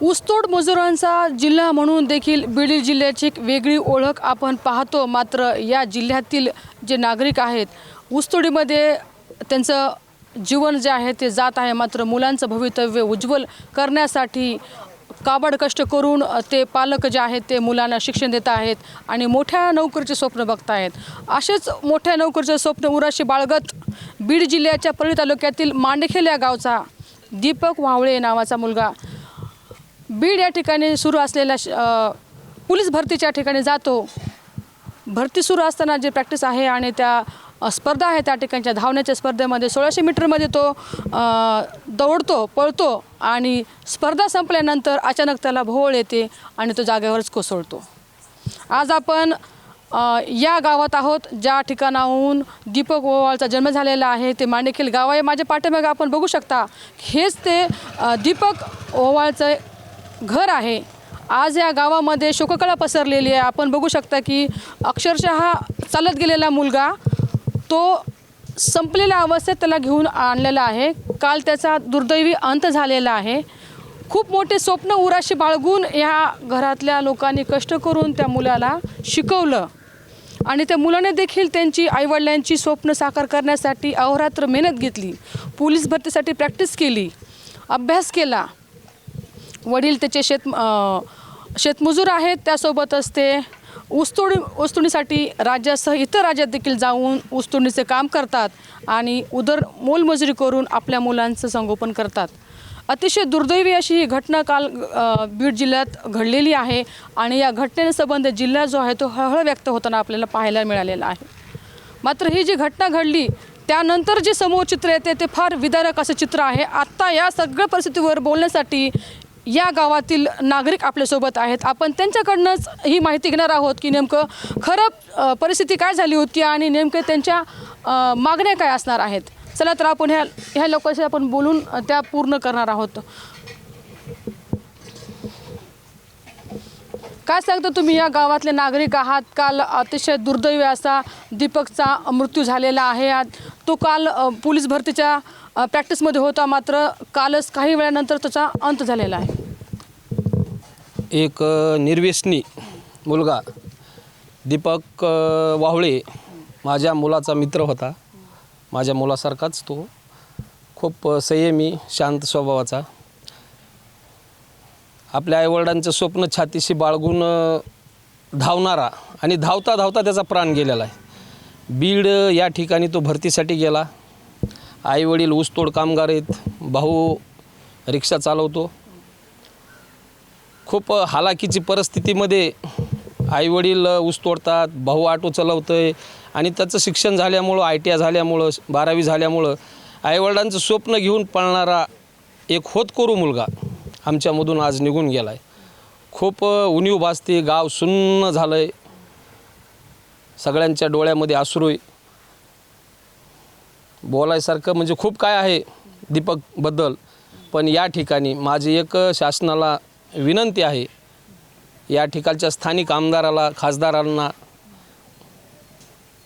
ऊसतोड मजुरांचा जिल्हा म्हणून देखील बीड जिल्ह्याची एक वेगळी ओळख आपण पाहतो। मात्र या जिल्ह्यातील जे नागरिक आहेत ऊसतोडीमध्ये त्यांचं जीवन जे आहे ते जात आहे। मात्र मुलांचं भवितव्य उज्ज्वल करण्यासाठी काबाड कष्ट करून ते पालक जे आहेत ते मुलांना शिक्षण देत आहेत आणि मोठ्या नोकरीचे स्वप्न बघत आहेत। असेच मोठ्या नोकरीचे स्वप्न उराशी बाळगत बीड जिल्ह्याच्या परळी तालुक्यातील मांडखेल या गावचा दीपक वावळे नावाचा मुलगा बीड या ठिकाणी सुरू असलेल्या पोलीस भरतीच्या ठिकाणी जातो। भरती सुरू असताना जे प्रॅक्टिस आहे आणि त्या स्पर्धा आहे त्या ठिकाणच्या धावण्याच्या स्पर्धेमध्ये 1600 मीटरमध्ये तो दौडतो पळतो आणि स्पर्धा संपल्यानंतर अचानक त्याला भोवळ येते आणि तो जागेवरच कोसळतो। आज आपण या गावात आहोत ज्या ठिकाणाहून दीपक ओवाळचा जन्म झालेला आहे। ते मांडखेल गाव आहे। माझ्या पाठीमागे आपण बघू शकता हेच ते दीपक ओवाळचं घर आहे। आज या गावामध्ये शोककळा पसरलेली आहे। आपण बघू शकता की अक्षरशः चालत गेलेला मुलगा तो संपलेल्या अवस्थेत त्याला घेऊन आणलेला आहे। काल त्याचा दुर्दैवी अंत झालेला आहे। खूप मोठे स्वप्न उराशी बाळगून ह्या घरातल्या लोकांनी कष्ट करून त्या मुलाला शिकवलं आणि त्या मुलाने देखील त्यांची आईवडिलांची स्वप्न साकार करण्यासाठी अहोरात्र मेहनत घेतली। पोलीस भरतीसाठी प्रॅक्टिस केली, अभ्यास केला। वडील त्याचे शेतमजूर आहेत, त्यासोबतच ते ऊसतोडीसाठी राज्यासह इतर राज्यात देखील जाऊन ऊसतोडीचे काम करतात आणि मोलमजुरी करून आपल्या मुलांचं संगोपन करतात। अतिशय दुर्दैवी अशी ही घटना काल बीड जिल्ह्यात घडलेली आहे आणि या घटनेसंबंधी जिल्हा जो आहे तो हळहळ व्यक्त होताना आपल्याला पाहायला मिळालेला आहे। मात्र ही जी घटना घडली त्यानंतर जे समोर चित्र येते ते फार विदारक असं चित्र आहे। आत्ता या सगळ्या परिस्थितीवर बोलण्यासाठी या गावातील नागरिक आपल्यासोबत आहेत। आपण त्यांच्याकडनंच ही माहिती घेणार आहोत की नेमकं खरं परिस्थिती काय झाली होती आणि नेमके त्यांच्या मागण्या काय असणार आहेत। चला तर आपण ह्या लोकांशी आपण बोलून त्या पूर्ण करणार आहोत। काय सांगता तुम्ही, या गावातले नागरिक आहात। काल अतिशय दुर्दैवी असा दीपकचा मृत्यू झालेला आहे। तो काल पोलीस भरतीच्या प्रॅक्टिसमध्ये होता, मात्र कालच काही वेळानंतर त्याचा अंत झालेला आहे। एक निर्व्यसनी मुलगा दीपक वावळे माझ्या मुलाचा मित्र होता। माझ्या मुलासारखाच तो खूप संयमी शांत स्वभावाचा। आपल्या आईवडिलांचं स्वप्न छातीशी बाळगून धावणारा आणि धावता धावता त्याचा प्राण गेलेला आहे। बीड या ठिकाणी तो भरतीसाठी गेला। आईवडील ऊसतोड कामगार आहेत, भाऊ रिक्षा चालवतो। खूप हालाकीची परिस्थितीमध्ये आईवडील ऊस तोडतात, भाऊ ऑटो चालवतोय आणि त्याचं शिक्षण झाल्यामुळं ITI झाल्यामुळं 12वी झाल्यामुळं आईवडिलांचं स्वप्न घेऊन पळणारा एक होतकरू मुलगा आमच्यामधून आज निघून गेला आहे। खूप उणीव भासते, गाव सुन्न झालं आहे, सगळ्यांच्या डोळ्यामध्ये अश्रू आहे। बोलायसारखं म्हणजे खूप काय आहे दीपकबद्दल, पण या ठिकाणी माझी एक शासनाला विनंती आहे, या ठिकाणच्या स्थानिक आमदाराला, खासदारांना,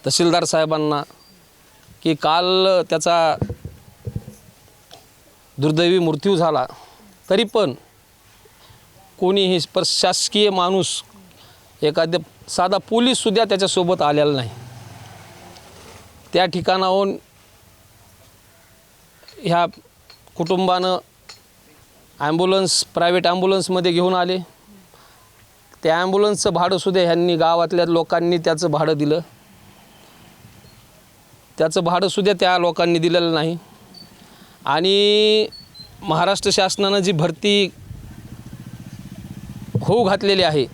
तहसीलदार साहेबांना की काल त्याचा दुर्दैवी मृत्यू झाला तरी पण कोणीही प्रशासकीय माणूस, एखादा साधा पोलीससुद्धा त्याच्यासोबत आलेला नाही। त्या ठिकाणाहून ह्या कुटुंबानं प्रायव्हेट ॲम्ब्युलन्समध्ये घेऊन आले। त्या ॲम्ब्युलन्सचं भाडंसुद्धा ह्यांनी गावातल्या लोकांनी त्याचं भाडं दिलं, त्याचं भाडंसुद्धा त्या लोकांनी दिलेलं नाही। आणि महाराष्ट्र शासनानं जी भरती होऊ घातलेली आहे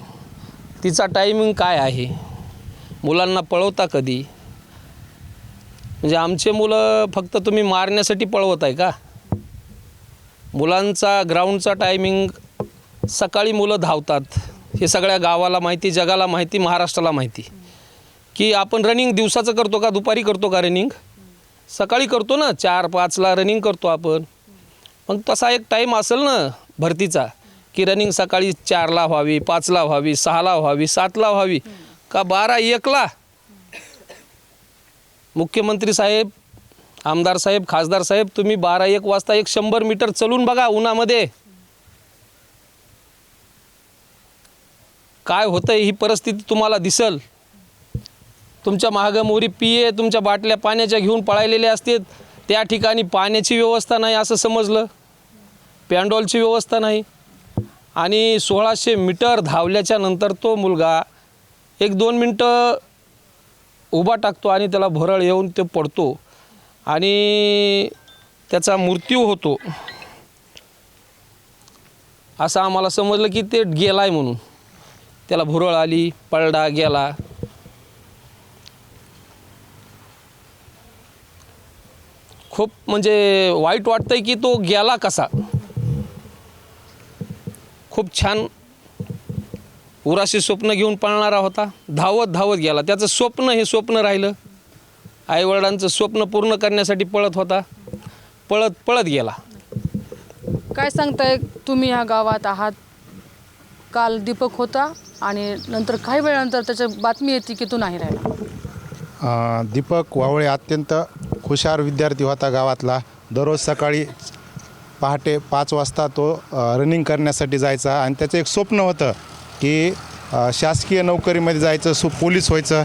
तिचा टायमिंग काय आहे, मुलांना पळवता कधी? म्हणजे आमचे मुलं फक्त तुम्ही मारण्यासाठी पळवत आहे का? मुलांचा ग्राउंडचा टायमिंग सकाळी मुलं धावतात, हे सगळ्या गावाला माहिती, जगाला माहिती, महाराष्ट्राला माहिती की आपण रनिंग दिवसाचं करतो का दुपारी करतो का? रनिंग सकाळी करतो ना, 4-5ला रनिंग करतो आपण। मग तसा एक टाईम असेल ना भरतीचा की रनिंग सकाळी 4ला व्हावी, 5ला व्हावी, 6ला व्हावी, 7ला व्हावी का 12-1ला? मुख्यमंत्री साहेब, आमदार साहेब, खासदार साहेब, तुम्ही 12-1 वाजता एक 100 मीटर चलून बघा उन्हामध्ये, काय होतं ही परिस्थिती तुम्हाला दिसल. तुमच्या मागं मोरी पिये तुमच्या बाटल्या पाण्याच्या घेऊन पळालेल्या असतात. त्या ठिकाणी पाण्याची व्यवस्था नाही असं समजलं, पॅन्डॉलची व्यवस्था नाही. आणि 1600 मीटर धावल्याच्या नंतर तो मुलगा 1-2 मिनटं उभा टाकतो आणि त्याला भरळ येऊन तो पडतो आणि त्याचा मृत्यू होतो. असं आम्हाला समजलं की ते गेला आहे म्हणून. त्याला भुरळ आली, पडला, गेला. खूप म्हणजे वाईट वाटतंय की तो गेला कसा. खूप छान उराशी स्वप्न घेऊन पळणारा होता, धावत धावत गेला. त्याचं स्वप्न हे स्वप्न राहिलं. आईवडिलांचं स्वप्न पूर्ण करण्यासाठी पळत होता, पळत पळत गेला. काय सांगताय, तुम्ही ह्या गावात आहात, काल दीपक होता आणि नंतर काही वेळानंतर त्याची बातमी येते की तो नाही राहिला. दीपक वावळे अत्यंत हुशार विद्यार्थी होता गावातला. दररोज सकाळी पहाटे 5 वाजता तो रनिंग करण्यासाठी जायचा आणि त्याचं एक स्वप्न होतं की शासकीय नोकरीमध्ये जायचं, पोलीस व्हायचं.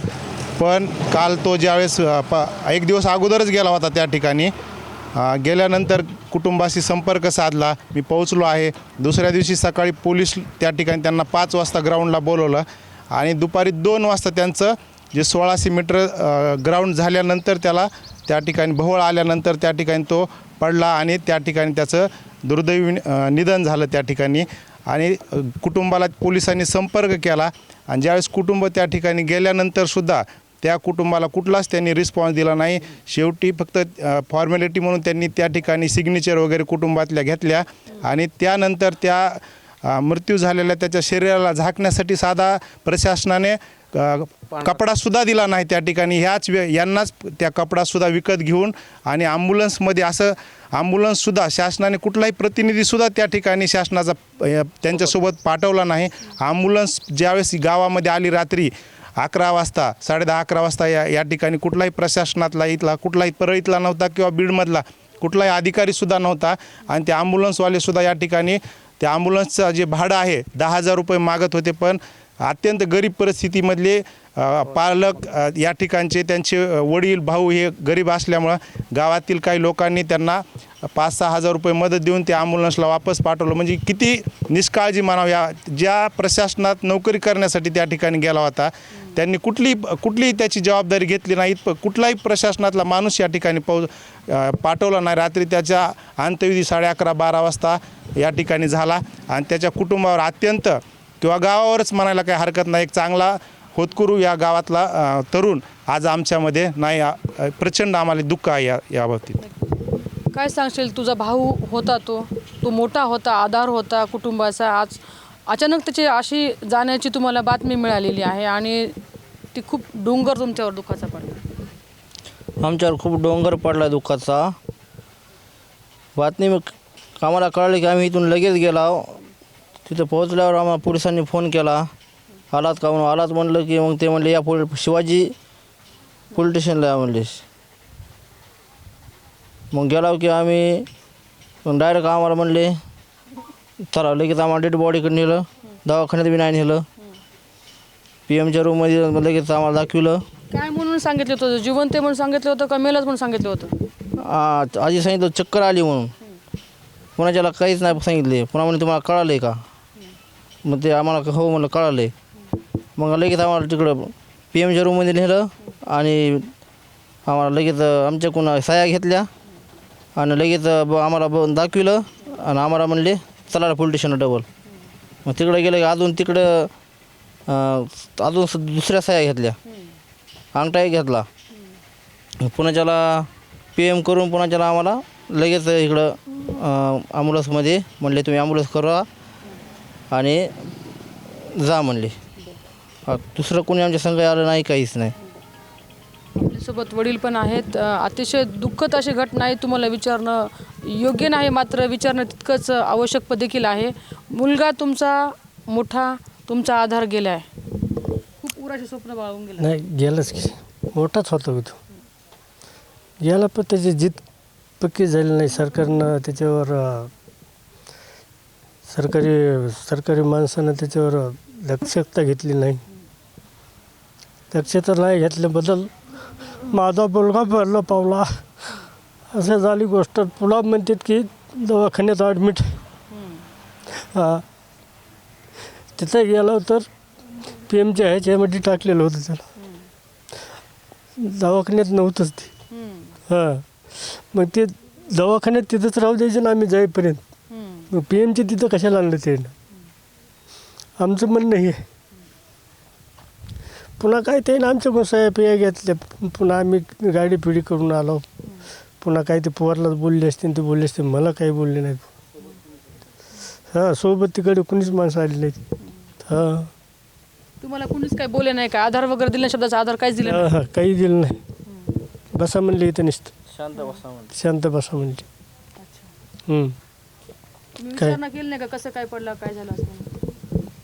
पण काल तो ज्यावेळेस एक दिवस अगोदरच गेला होता त्या ठिकाणी. गेल्यानंतर कुटुंबाशी संपर्क साधला, मी पोहोचलो आहे. दुसऱ्या दिवशी सकाळी पोलीस त्या ठिकाणी त्यांना 5 वाजता ग्राउंडला बोलवलं आणि दुपारी 2 वाजता त्यांचं जे 1600 मीटर ग्राउंड झाल्यानंतर त्याला त्या ठिकाणी भोवळ आल्यानंतर त्या ठिकाणी तो पडला आणि त्या ठिकाणी त्याचं दुर्दैवी निधन झालं त्या ठिकाणी. आणि कुटुंबाला पोलिसांनी संपर्क केला आणि ज्यावेळेस कुटुंब त्या ठिकाणी गेल्यानंतरसुद्धा त्या कुटुंबाला कुठलाच त्यांनी रिस्पॉन्स दिला नाही. शेवटी फक्त फॉर्मॅलिटी म्हणून त्यांनी त्या ठिकाणी सिग्नेचर वगैरे कुटुंबातल्या घेतल्या आणि त्यानंतर त्या मृत्यू झालेल्या त्याच्या शरीराला झाकण्यासाठी साधा प्रशासनाने कपडासुद्धा दिला नाही त्या ठिकाणी. यांनाच त्या कपडासुद्धा विकत घेऊन आणि ॲम्ब्युलन्समध्ये असं ॲम्ब्युलन्ससुद्धा शासनाने कुठलाही प्रतिनिधीसुद्धा त्या ठिकाणी शासनाचा त्यांच्यासोबत पाठवला नाही. ॲम्ब्युलन्स ज्यावेळेस गावामध्ये आली रात्री 11 वाजता 10:30-11 वाजता या ठिकाणी कुठलाही प्रशासनातला इथला कुठलाही परळीतला नव्हता किंवा बीडमधला कुठलाही अधिकारीसुद्धा नव्हता. आणि ते ॲम्ब्युलन्सवालेसुद्धा या ठिकाणी त्या ॲम्ब्युलन्सचं जे भाडं आहे 10,000 रुपये मागत होते. पण अत्यंत गरीब परिस्थितीमधले पालक या ठिकाणचे त्यांचे वडील भाऊ हे गरीब असल्यामुळं गावातील काही लोकांनी त्यांना 5-6 हजार रुपये मदत देऊन त्या ॲम्ब्युलन्सला वापस पाठवलं. म्हणजे किती निष्काळजी मानावं. या ज्या प्रशासनात नोकरी करण्यासाठी त्या ठिकाणी गेला होता त्यांनी कुठलीही त्याची जबाबदारी घेतली नाही. कुठलाही प्रशासनातला माणूस या ठिकाणी पाठवला नाही. रात्री त्याच्या अंत्यविधी 11:30-12 वाजता या ठिकाणी झाला आणि त्याच्या कुटुंबावर अत्यंत किंवा गावावरच म्हणायला काही हरकत नाही, एक चांगला होतकरू या गावातला तरुण आज आमच्यामध्ये नाही. प्रचंड आम्हाला दुःख आहे या बाबतीत. काय सांगशील, तुझा भाऊ होता, तो मोठा होता, आधार होता कुटुंबाचा. आज अचानक त्याची अशी जाण्याची तुम्हाला बातमी मिळालेली आहे आणि ती खूप डोंगर तुमच्यावर दुःखाचा पडला. आमच्यावर खूप डोंगर पडला दुःखाचा. बातमी आम्हाला कळलं की आम्ही इथून लगेच गेलो. तिथं पोहोचल्यावर आम्हाला पोलिसांनी फोन केला, आलात का म्हणून. आलात म्हणलं की मग ते म्हणले या शिवाजी पोलीस स्टेशनला या म्हणले. मग गेलो की आम्ही डायरेक्ट आम्हाला म्हणले चला, लगेच आम्हाला डेड बॉडीकडे नेलं. दवाखान्यात बी नाही नेलं. PM रूममध्ये लगेच आम्हाला दाखवलं. काय म्हणून सांगितलं होतं, जिवंत म्हणून सांगितलं होतं का मेलाच म्हणून सांगितलं होतं? आधी सांगितलं चक्कर आली म्हणून. कोणाच्याला काहीच नाही सांगितले. पुन्हा म्हणजे तुम्हाला कळालं आहे का? मग ते आम्हाला हो म्हणलं कळालं आहे. मग लगेच आम्हाला तिकडं PM रूममध्ये नेलं आणि आम्हाला लगेच आमच्याकडून सह्या घेतल्या आणि लगेच आम्हाला दाखविलं आणि आम्हाला म्हणले चला पोलीस स्टेशनला डबल. मग तिकडं गेलं की अजून तिकडं अजून दुसऱ्या सह्या घेतल्या, अंगठाही घेतला. पुण्याच्याला PM करून पुण्याच्याला आम्हाला लगेच इकडं ॲम्ब्युलन्समध्ये म्हणले तुम्ही ॲम्ब्युलन्स करा आणि जा म्हणले. दुसरं कोणी आमच्या संघ आलं नाही, काहीच नाही. आपल्यासोबत वडील पण आहेत. अतिशय दुःखद अशी घटना आहे. तुम्हाला विचारणं योग्य नाही, मात्र विचारणं तितकंच आवश्यक देखील आहे. मुलगा तुमचा मोठा, तुमचा आधार गेला आहे, खूप उराचे स्वप्न बाळगून गेला. नाही गेलाच की, मोठाच होता तो गेला. पण त्याची जित पक्की झाली नाही. सरकारनं त्याच्यावर सरकारी माणसानं त्याच्यावर दक्षता घेतली नाही. दक्षता नाही घेतल्याबद्दल माझा मुलगा भरला पावला असं झाली गोष्ट. पुन्हा म्हणतात की दवाखान्यात ॲडमिट. हां, तिथं गेलो तर PMच्या ह्याच्यामध्ये टाकलेलं होतं त्याला. दवाखान्यात नव्हतंच ते. हां, मग ते दवाखान्यात तिथंच राहू द्यायचं ना आम्ही जाईपर्यंत. मग PMचे तिथं कशाला आणलं ते? आमचं म्हणणं हे. पुन्हा काय ते ना आमच्या मसाया पिया घेतल्या. पुन्हा आम्ही गाडी पिढी करून आलो. पुन्हा काय ते पोरलाच बोलले असते ते बोलले असते, मला काही बोलले नाहीत. हां, सोबत तिकडे कुणीच माणसं आली नाहीत. हां तुम्हाला कुणीच काय बोले नाही का? आधार वगैरे दिला, शब्दाचा आधार काहीच दिला नाही? हां, काही दिलं नाही. बसा म्हणले इथं नुसतं, शांत बसा म्हणते. शांत बसा म्हणले. तुम्ही विचारणा केली नाही का कसं काय पडलं, काय झालं असं?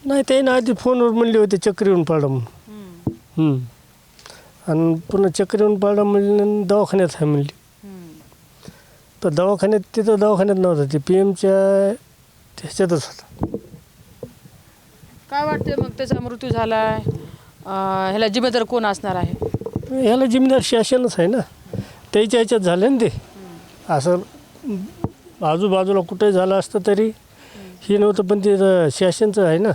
नाही ते ना आधी फोनवर म्हणले होते चक्कर येऊन पाडा म्हणून. आणि पुन्हा चक्कर येऊन पाडा म्हणले दवाखान्यात आहे म्हणली. तर दवाखान्यात तिथं दवाखान्यात नव्हतं, ते PMच्या ह्याच्यातच होता. काय वाटते मग त्याचा मृत्यू झालाय, ह्याला जिम्मेदार कोण असणार आहे? ह्याला जिम्मेदार शासनच आहे ना. त्याच्या ह्याच्यात झालं ना ते. असं आजूबाजूला कुठे झालं असतं तरी हे नव्हतं, पण ते शासनचं आहे ना,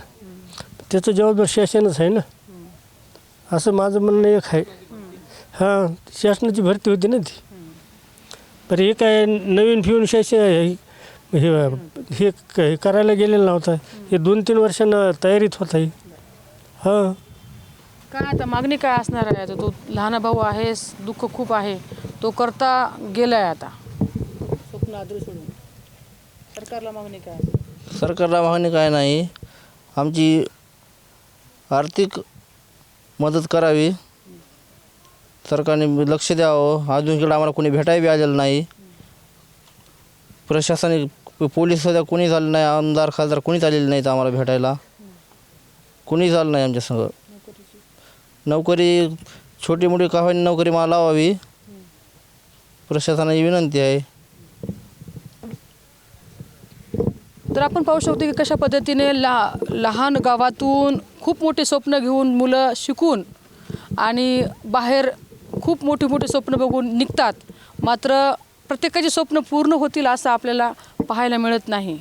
त्याचं जबाबदार शासनच आहे ना, असं माझं म्हणणं एक आहे. हां, शासनाची भरती होती ना ती. बरं हे काय नवीन फिरून शासन हे करायला गेलेलं नव्हतं. हे 2-3 वर्षांना तयारीत होत आहे. हां, काय आता मागणी काय असणार आहे? आता तो लहान भाऊ आहे, दुःख खूप आहे, तो करता गेलाय आता स्वप्न आदरू सोडून. सरकारला मागणी काय? सरकारला मागणी काय नाही, आमची आर्थिक मदत करावी. सरकारने लक्ष द्यावं. अजून इकडं आम्हाला कोणी भेटायला बी आलेलं नाही. प्रशासनिक पोलीस सध्या कोणी झालं नाही, आमदार खासदार कोणीच आलेले नाहीत आम्हाला भेटायला. कोणी झालं नाही आमच्या संग. नोकरी छोटी मोठी का होईना नोकरी मला लावावी, प्रशासनाची विनंती आहे. तर आपण पाहू शकतो की कशा पद्धतीने लहान गावातून खूप मोठे स्वप्न घेऊन मुलं शिकून आणि बाहेर खूप मोठी मोठी स्वप्न बघून निघतात. मात्र प्रत्येकाची स्वप्न पूर्ण होतील असं आपल्याला पाहायला मिळत नाही.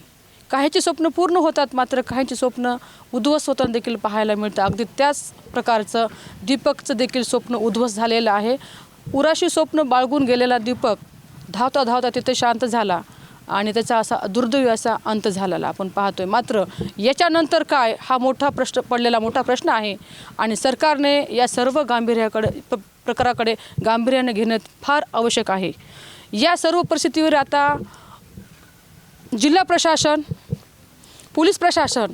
काहींची स्वप्न पूर्ण होतात, मात्र काहींची स्वप्न उद्ध्वस्त होताना देखील पाहायला मिळतं. अगदी त्याच प्रकारचं दीपकचं देखील स्वप्न उद्ध्वस्त झालेलं आहे. उराशी स्वप्न बाळगून गेलेला दीपक धावता धावता तिथे शांत झाला आणि त्याचा असा दुर्दैवी असा अंत झालेला आपण पाहतोय. मात्र याच्यानंतर काय, हा मोठा मोठा प्रश्न आहे आणि सरकारने या सर्व प्रकाराकडे गांभीर्याने घेणं फार आवश्यक आहे. या सर्व परिस्थितीवर आता जिल्हा प्रशासन, पोलीस प्रशासन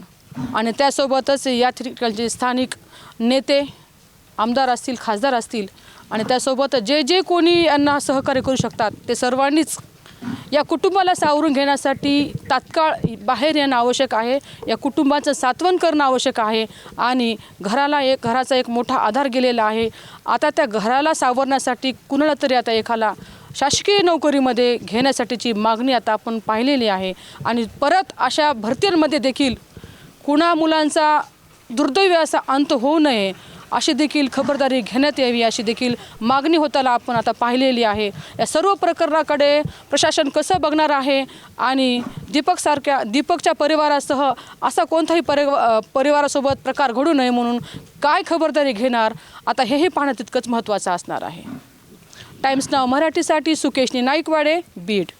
आणि त्यासोबतच या ठिकाणचे स्थानिक नेते, आमदार असतील, खासदार असतील आणि त्यासोबत जे कोणी यांना सहकार्य करू शकतात ते सर्वांनीच या कुटुंबाला सावरून घेण्यासाठी तात्काळ बाहेर येणं आवश्यक आहे. या कुटुंबाचं सांत्वन करणं आवश्यक आहे आणि घराचा एक मोठा आधार गेलेला आहे. आता त्या घराला सावरण्यासाठी कुणाला तरी आता एखादा शासकीय नोकरीमध्ये घेण्यासाठीची मागणी आता आपण पाहिलेली आहे आणि परत अशा भरतींमध्ये देखील कुणा मुलांचा दुर्दैवी असा अंत होऊ नये अशी देखील खबरदारी घेण्यात यावी अशी देखील मागणी होताना आपण आता पाहिलेली आहे. या सर्व प्रकरणाकडे प्रशासन कसं बघणार आहे आणि दीपकच्या परिवारासह असा कोणताही परिवारासोबत प्रकार घडू नये म्हणून काय खबरदारी घेणार, आता हेही पाहणं तितकंच महत्त्वाचं असणार आहे. टाइम्स नाव मराठीसाठी सुकेशनी नाईकवाडे, बीड.